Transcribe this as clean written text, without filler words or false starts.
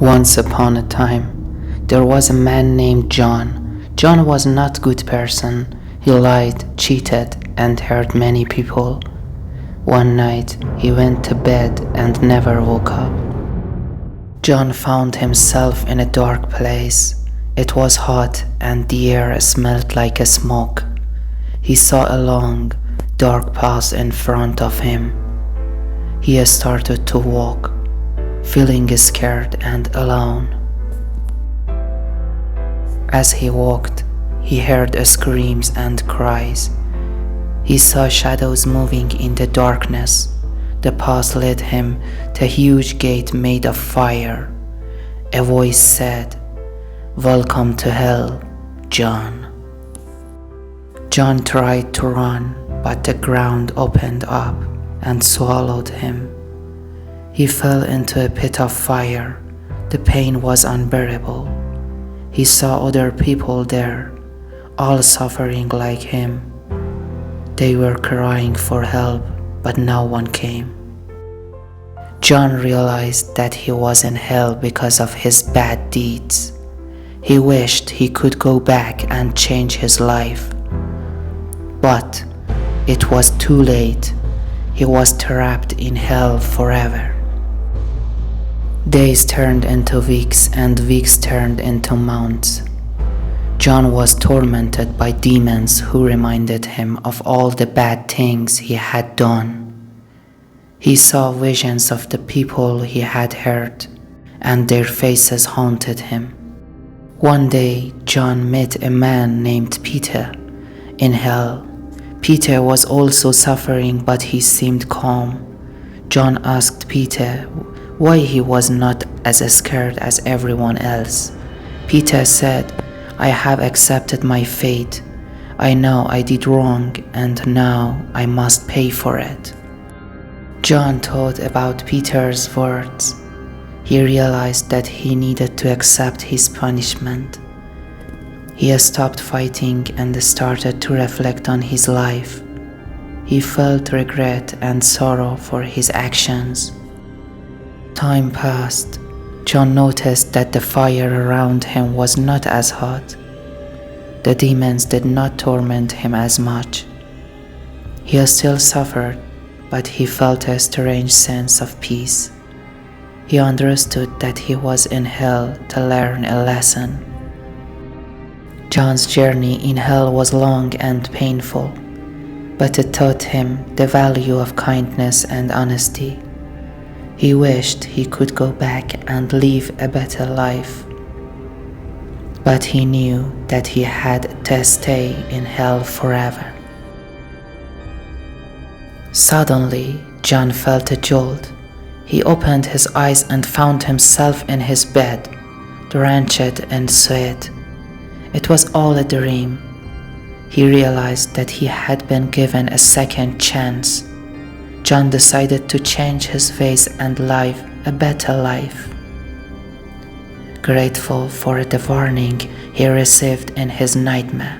Once upon a time, there was a man named John. John was not a good person. He lied, cheated, and hurt many people. One night, he went to bed and never woke up. John found himself in a dark place. It was hot and the air smelled like a smoke. He saw a long, dark path in front of him. He started to walk, feeling scared and alone. As he walked, he heard screams and cries. He saw shadows moving in the darkness. The path led him to a huge gate made of fire. A voice said, "Welcome to hell, John." John tried to run, but the ground opened up and swallowed him. He fell into a pit of fire. The pain was unbearable. He saw other people there, all suffering like him. They were crying for help, but no one came. John realized that he was in hell because of his bad deeds. He wished he could go back and change his life. But it was too late. He was trapped in hell forever. Days turned into weeks and weeks turned into months. John was tormented by demons who reminded him of all the bad things he had done. He saw visions of the people he had hurt, and their faces haunted him. One day, John met a man named Peter in hell. Peter was also suffering, but he seemed calm. John asked Peter why he was not as scared as everyone else. Peter said, "I have accepted my fate. I know I did wrong, and now I must pay for it." John thought about Peter's words. He realized that he needed to accept his punishment. He stopped fighting and started to reflect on his life. He felt regret and sorrow for his actions. Time passed. John noticed that the fire around him was not as hot. The demons did not torment him as much. He still suffered, but he felt a strange sense of peace. He understood that he was in hell to learn a lesson. John's journey in hell was long and painful, but it taught him the value of kindness and honesty. He wished he could go back and live a better life, but he knew that he had to stay in hell forever. Suddenly, John felt a jolt. He opened his eyes and found himself in his bed, drenched in sweat. It was all a dream. He realized that he had been given a second chance. John decided to change his ways and live a better life. Grateful for the warning he received in his nightmare,